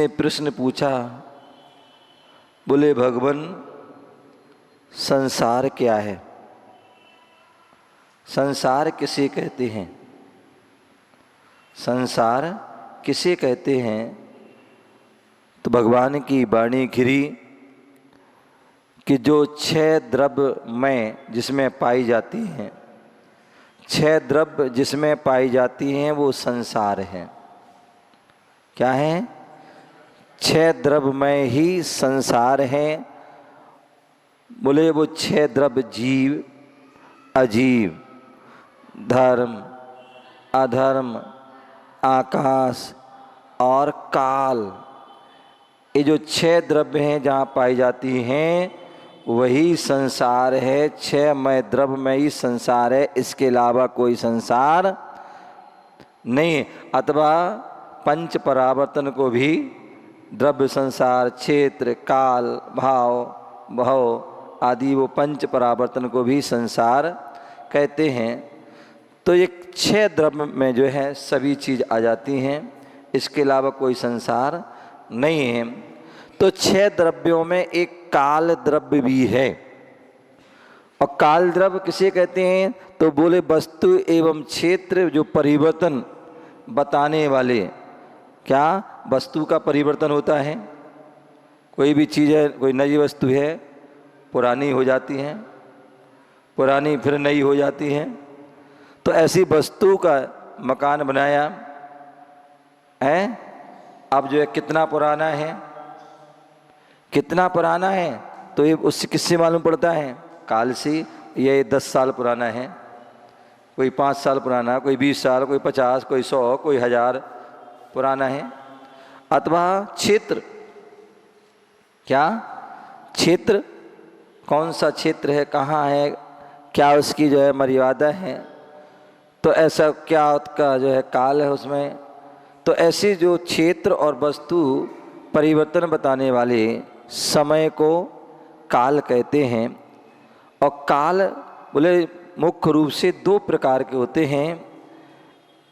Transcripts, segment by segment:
ने प्रश्न पूछा, बोले भगवान संसार क्या है? संसार किसे कहते हैं? संसार किसे कहते हैं? तो भगवान की वाणी घिरी कि जो 6 द्रव्य जिसमें पाई जाती हैं, 6 द्रव्य जिसमें पाई जाती हैं वो संसार है। क्या है? 6 द्रव्यमय ही संसार है। बोले वो 6 द्रव्य जीव, अजीव, धर्म, अधर्म, आकाश और काल, ये जो 6 द्रव्य हैं जहाँ पाई जाती हैं वही संसार है। 6 मय द्रव्य में ही संसार है, इसके अलावा कोई संसार नहीं। अथवा पंच परावर्तन को भी द्रव्य संसार, क्षेत्र, काल, भाव, भव आदि वो पंच परावर्तन को भी संसार कहते हैं। तो ये 6 द्रव्य में जो है सभी चीज़ आ जाती हैं, इसके अलावा कोई संसार नहीं है। तो 6 द्रव्यों में एक काल द्रव्य भी है। और काल द्रव्य किसे कहते हैं? तो बोले वस्तु एवं क्षेत्र जो परिवर्तन बताने वाले। क्या वस्तु का परिवर्तन होता है? कोई भी चीज़ है, कोई नई वस्तु है, पुरानी हो जाती है, पुरानी फिर नई हो जाती है। तो ऐसी वस्तु का मकान बनाया है, अब जो है कितना पुराना है, कितना पुराना है, तो ये उससे किससे मालूम पड़ता है? काल से। ये 10 साल पुराना है, कोई 5 साल पुराना, कोई 20 साल, कोई 50, कोई 100, कोई 1000 पुराना है। अथवा क्षेत्र, क्या क्षेत्र, कौन सा क्षेत्र है, कहाँ है, क्या उसकी जो है मर्यादा है, तो ऐसा क्या उसका जो है काल है उसमें। तो ऐसे जो क्षेत्र और वस्तु परिवर्तन बताने वाले समय को काल कहते हैं। और काल बोले मुख्य रूप से 2 प्रकार के होते हैं।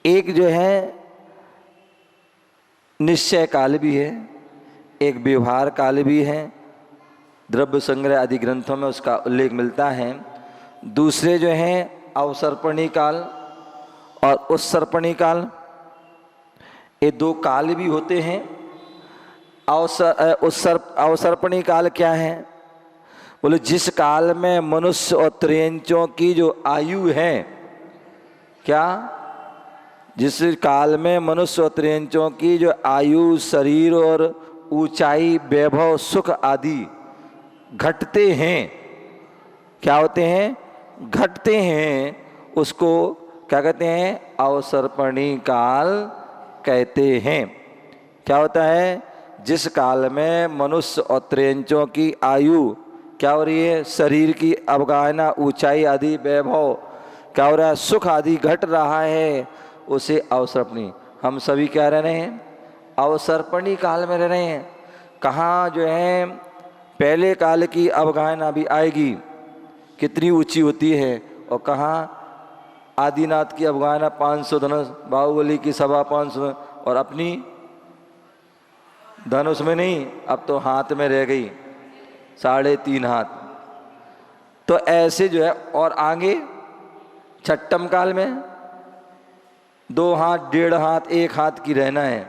एक जो है निश्चय काल भी है, एक व्यवहार काल भी है। द्रव्य संग्रह आदि ग्रंथों में उसका उल्लेख मिलता है। दूसरे जो हैं अवसर्पणी काल और उत्सर्पणी काल, ये 2 काल भी होते हैं। अवसर्पणी काल क्या है? बोले जिस काल में मनुष्य और त्रियंचों की जो आयु है, क्या जिस काल में मनुष्य और त्रियंचों की जो आयु, शरीर और ऊंचाई, वैभव, सुख आदि घटते हैं, क्या होते हैं? घटते हैं, उसको क्या कहते हैं? अवसर्पणी काल कहते हैं। क्या होता है? जिस काल में मनुष्य और त्रियंचों की आयु क्या हो रही है? शरीर की अवगाहना, ऊंचाई आदि, वैभव क्या हो रहा है? सुख आदि घट रहा है, उसे अवसर्पणी। हम सभी क्या रह रहे हैं? अवसर्पणी काल में रह रहे हैं। कहाँ जो है पहले काल की अवगाहना भी आएगी, कितनी ऊंची होती है, और कहाँ आदिनाथ की अवगाहना 500 धनुष, बाहुबली की 525, और अपनी धनुष में नहीं, अब तो हाथ में रह गई 3.5 हाथ। तो ऐसे जो है, और आगे छठम काल में 2 हाथ, 1.5 हाथ, 1 हाथ की रहना है।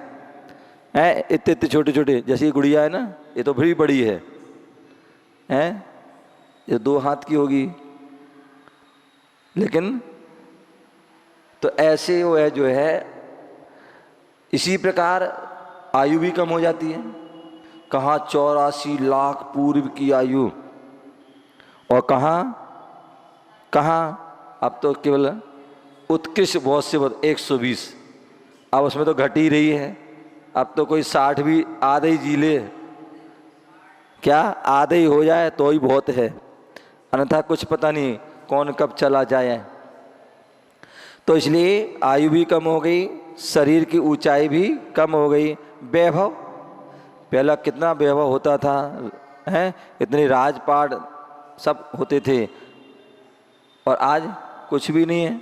इतने इतने छोटे छोटे, जैसे ये गुड़िया है ना, ये तो बड़ी बड़ी है, ये 2 हाथ की होगी। लेकिन तो ऐसे वो है जो है, इसी प्रकार आयु भी कम हो जाती है। कहाँ 84 लाख पूर्व की आयु, और कहाँ अब तो केवल उत्कृष्ट बहुत से बहुत 120। अब उसमें तो घट ही रही है। अब तो कोई 60 भी आधे ही जी ले, क्या आधे ही हो जाए तो ही बहुत है, अन्यथा कुछ पता नहीं कौन कब चला जाए। तो इसलिए आयु भी कम हो गई, शरीर की ऊंचाई भी कम हो गई। वैभव, पहला कितना वैभव होता था, हैं? इतने राजपाट सब होते थे, और आज कुछ भी नहीं है।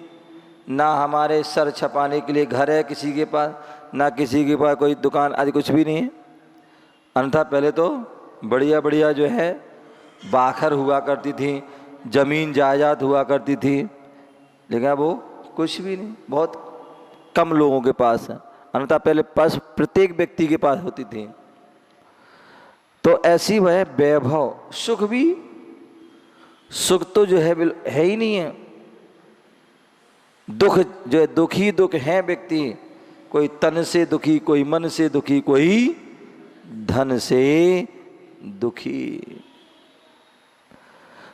ना हमारे सर छपाने के लिए घर है किसी के पास, ना किसी के पास कोई दुकान आदि, कुछ भी नहीं है। अन्यथा पहले तो बढ़िया बढ़िया जो है बाखर हुआ करती थी, जमीन जायदाद हुआ करती थी, लेकिन अब वो कुछ भी नहीं, बहुत कम लोगों के पास है। अन्यथा पहले पास प्रत्येक व्यक्ति के पास होती थी। तो ऐसी वह वैभव, सुख भी, सुख तो जो है ही नहीं है। दुख जो है, दुखी दुख है व्यक्ति, कोई तन से दुखी, कोई मन से दुखी, कोई धन से दुखी।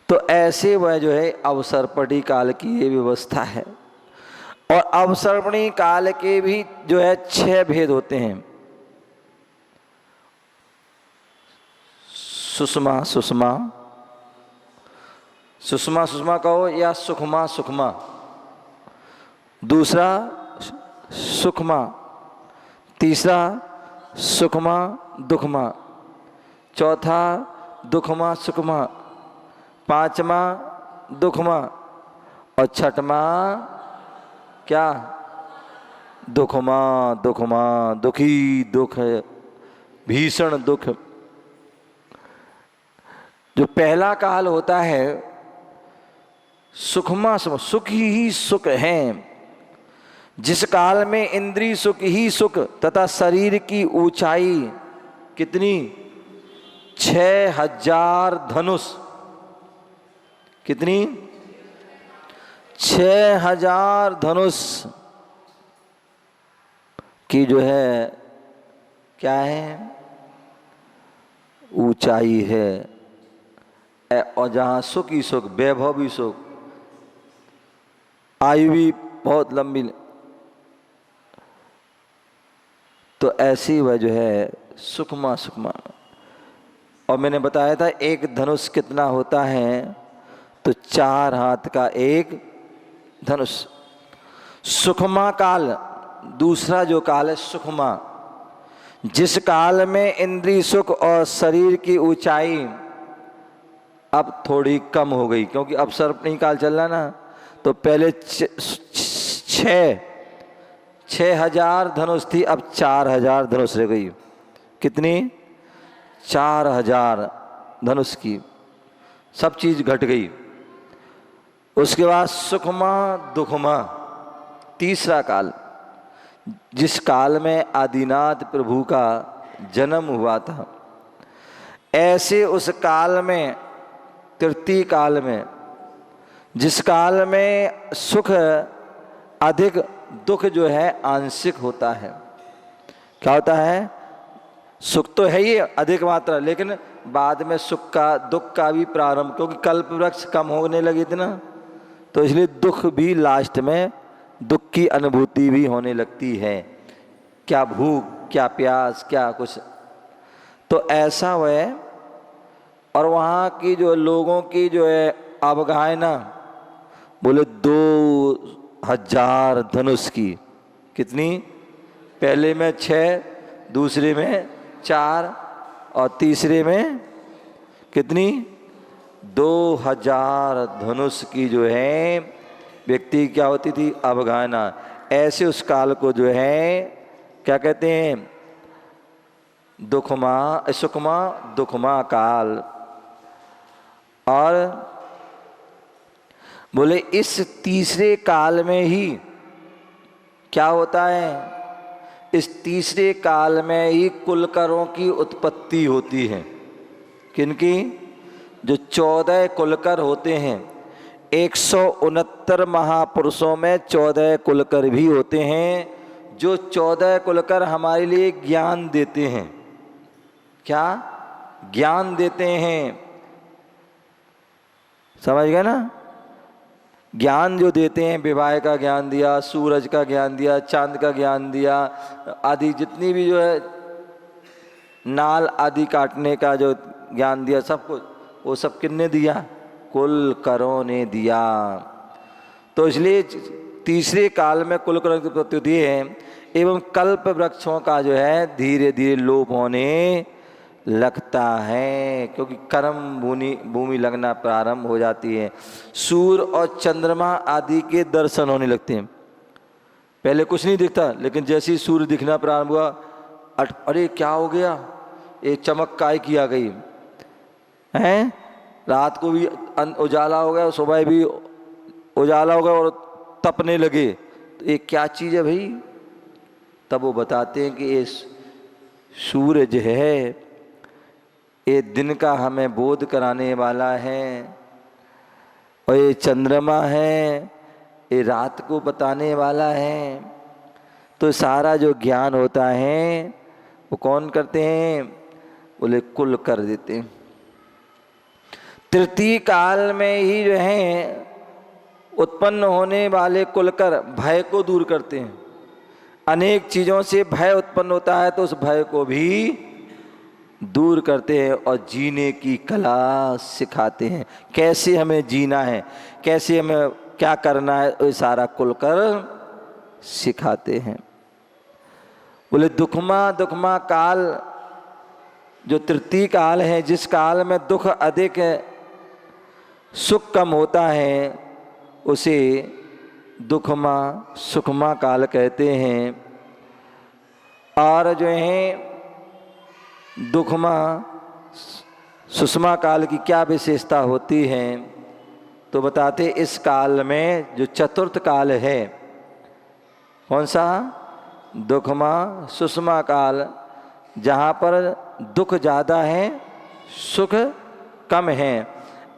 तो ऐसे वह जो है अवसर्पणी काल की ये व्यवस्था है। और अवसर्पणी काल के भी जो है 6 भेद होते हैं। सुषमा सुषमा, सुषमा सुषमा कहो या सुखमा सुखमा। दूसरा सुखमा, तीसरा सुखमा दुखमा, चौथा दुखमा सुखमा, पांचवा दुखमा और छठमा क्या? दुखमा दुखमा, दुखी दुख है, भीषण दुख। जो पहला काल होता है सुखमा, सुख ही सुख है, जिस काल में इंद्रिय सुख ही सुख तथा शरीर की ऊंचाई कितनी? 6000 धनुष। कितनी? 6000 धनुष की जो है क्या है? ऊंचाई है। और जहाँ सुख ही सुख, वैभव भी सुख, आयु भी बहुत लंबी, तो ऐसी वह जो है सुखमा सुखमा। और मैंने बताया था एक धनुष कितना होता है, तो 4 हाथ का एक धनुष। सुखमा काल, दूसरा जो काल है सुखमा, जिस काल में इंद्रिय सुख और शरीर की ऊंचाई अब थोड़ी कम हो गई, क्योंकि अब सर्पणी काल चल रहा ना। तो पहले 6000 धनुष थी, अब 4000 धनुष रह गई। कितनी? 4000 धनुष की, सब चीज घट गई। उसके बाद सुखमा दुखमा, तीसरा काल, जिस काल में आदिनाथ प्रभु का जन्म हुआ था। ऐसे उस काल में, तृतीय काल में, जिस काल में सुख अधिक, दुख जो है आंशिक होता है। क्या होता है? सुख तो है ही अधिक मात्रा, लेकिन बाद में सुख का, दुख का भी प्रारंभ, क्योंकि कल्प वृक्ष कम होने लगी थी ना, तो इसलिए दुख भी लास्ट में, दुख की अनुभूति भी होने लगती है। क्या भूख, क्या प्यास, क्या कुछ। तो ऐसा वह, और वहाँ की जो लोगों की जो है अवगाहना ना, बोले 2000 धनुष की। कितनी? पहले में 6, दूसरे में 4 और तीसरे में कितनी? 2000 धनुष की जो है व्यक्ति क्या होती थी? अवगाहना। ऐसे उस काल को जो है क्या कहते हैं? दुखमा, सुखमा दुखमा काल। और बोले इस तीसरे काल में ही क्या होता है? इस तीसरे काल में ही कुलकरों की उत्पत्ति होती है। किनकी? जो 14 कुलकर होते हैं। 169 महापुरुषों में 14 कुलकर भी होते हैं, जो 14 कुलकर हमारे लिए ज्ञान देते हैं। क्या ज्ञान देते हैं? समझ गए ना? ज्ञान जो देते हैं, विवाह का ज्ञान दिया, सूरज का ज्ञान दिया, चांद का ज्ञान दिया, आदि जितनी भी जो है नाल आदि काटने का जो ज्ञान दिया, सब कुछ वो सब किसने दिया? कुलकरों ने दिया। तो इसलिए तीसरे काल में कुलकरों की उत्पत्ति होती है, एवं कल्प वृक्षों का जो है धीरे धीरे लोप होने लगता है, क्योंकि कर्म भूमि लगना प्रारंभ हो जाती है। सूर्य और चंद्रमा आदि के दर्शन होने लगते हैं। पहले कुछ नहीं दिखता, लेकिन जैसे ही सूर्य दिखना प्रारंभ हुआ, अरे क्या हो गया? ये चमक काय की आ गई हैं, रात को भी उजाला हो गया, सुबह भी उजाला हो गया और तपने लगे, तो ये क्या चीज़ है भाई? तब वो बताते हैं कि ये सूरज है, ये दिन का हमें बोध कराने वाला है, और ये चंद्रमा है, ये रात को बताने वाला है। तो सारा जो ज्ञान होता है वो कौन करते हैं? बोले कुल कर देते हैं। तृतीय काल में ही जो है उत्पन्न होने वाले कुलकर भय को दूर करते हैं। अनेक चीज़ों से भय उत्पन्न होता है तो उस भय को भी दूर करते हैं और जीने की कला सिखाते हैं। कैसे हमें जीना है, कैसे हमें क्या करना है, वो सारा कुलकर सिखाते हैं। बोले दुखमा काल जो तृतीय काल है, जिस काल में दुख अधिक है, सुख कम होता है, उसे दुखमा सुखमा काल कहते हैं। और जो है दुखमा सुषमा काल की क्या विशेषता होती है? तो बताते इस काल में जो चतुर्थ काल है, कौन सा? दुखमा सुषमा काल, जहाँ पर दुख ज़्यादा है सुख कम है,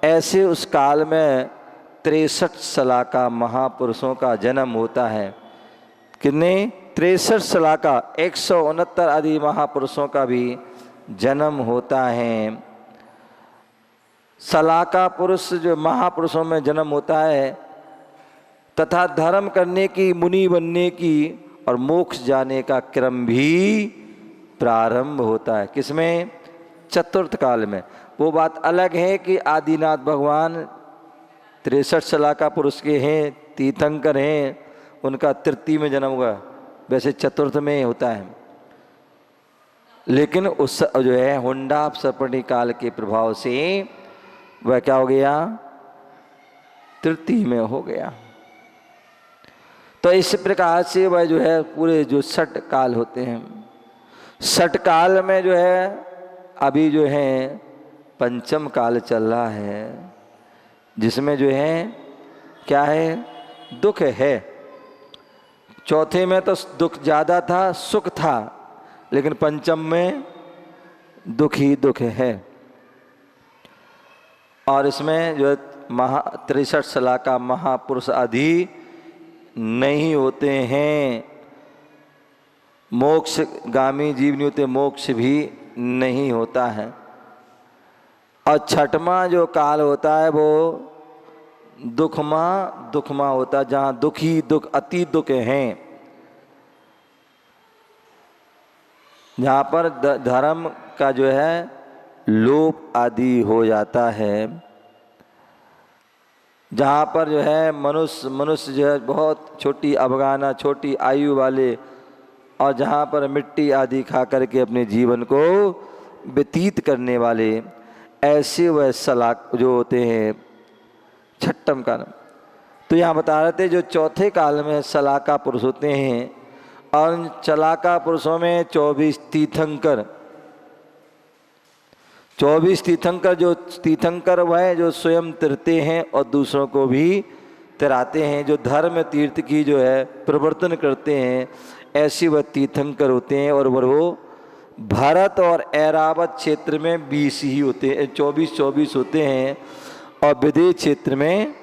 ऐसे उस काल में 63 सलाका महापुरुषों का जन्म होता है। कितने? 63 सलाका, 169 आदि महापुरुषों का भी जन्म होता है। सलाका पुरुष जो महापुरुषों में जन्म होता है तथा धर्म करने की, मुनि बनने की और मोक्ष जाने का क्रम भी प्रारंभ होता है। किसमें? चतुर्थ काल में। वो बात अलग है कि आदिनाथ भगवान 63 सलाका पुरुष के हैं, तीर्थंकर हैं, उनका तृतीय में जन्म हुआ, वैसे चतुर्थ में होता है। लेकिन उस जो है हुंडा सपर्णी काल के प्रभाव से वह क्या हो गया? तृतीय में हो गया। तो इस प्रकार से वह जो है पूरे जो 6 काल होते हैं, 6 काल में जो है अभी जो है पंचम काल चल रहा है, जिसमें जो है क्या है? दुख है। चौथे में तो दुख ज़्यादा था, सुख था, लेकिन पंचम में दुख ही दुख है। और इसमें जो 63 सलाका महापुरुष आदि नहीं होते हैं, मोक्षगामी जीव नहीं होते, मोक्ष भी नहीं होता है। और 6वां जो काल होता है वो दुखमा होता है, जहाँ दुख ही दुख, अति दुख हैं, जहाँ पर धर्म का जो है लोप आदि हो जाता है, जहाँ पर जो है मनुष्य जो है बहुत छोटी अवगाना, छोटी आयु वाले, और जहाँ पर मिट्टी आदि खा करके अपने जीवन को व्यतीत करने वाले, ऐसे वह सलाक जो होते हैं 6ठम काल। तो यहाँ बता रहे थे जो चौथे काल में सलाका पुरुष होते हैं, और चलाका पुरुषों में 24 तीर्थंकर, 24 तीर्थंकर, जो तीर्थंकर वह जो स्वयं तैरते हैं और दूसरों को भी तैराते हैं, जो धर्म तीर्थ की जो है प्रवर्तन करते हैं, ऐसे वह तीर्थंकर होते हैं। और वो भारत और ऐरावत क्षेत्र में 20 ही होते हैं, 24 होते हैं, और विदेश क्षेत्र में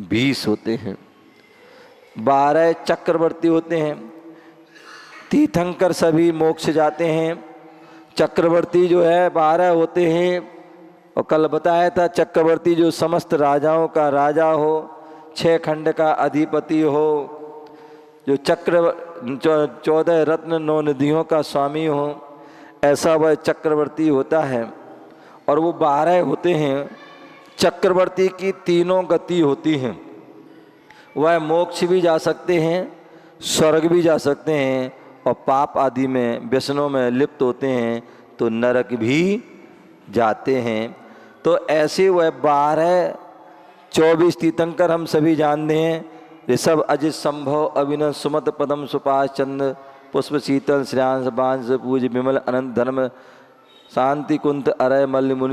20 होते हैं। 12 चक्रवर्ती होते हैं। तीर्थंकर सभी मोक्ष जाते हैं, चक्रवर्ती जो है 12 होते हैं। और कल बताया था चक्रवर्ती जो समस्त राजाओं का राजा हो, 6 खंड का अधिपति हो, जो 14 रत्न 9 निधियों का स्वामी हो, ऐसा वह चक्रवर्ती होता है। और वो 12 होते हैं। चक्रवर्ती की 3 गति होती हैं, वह मोक्ष भी जा सकते हैं, स्वर्ग भी जा सकते हैं, और पाप आदि में व्यसनों में लिप्त होते हैं तो नरक भी जाते हैं। तो ऐसे वह 12 24 तीर्थंकर हम सभी जानते हैं। ऋषभ अजित संभव अभिनव सुमत पदम सुपाश चंद्र पुष्प शीतल श्रेयांश बांस पूज विमल अनंत धर्म शांति कुंत अरय मल्ल मुनि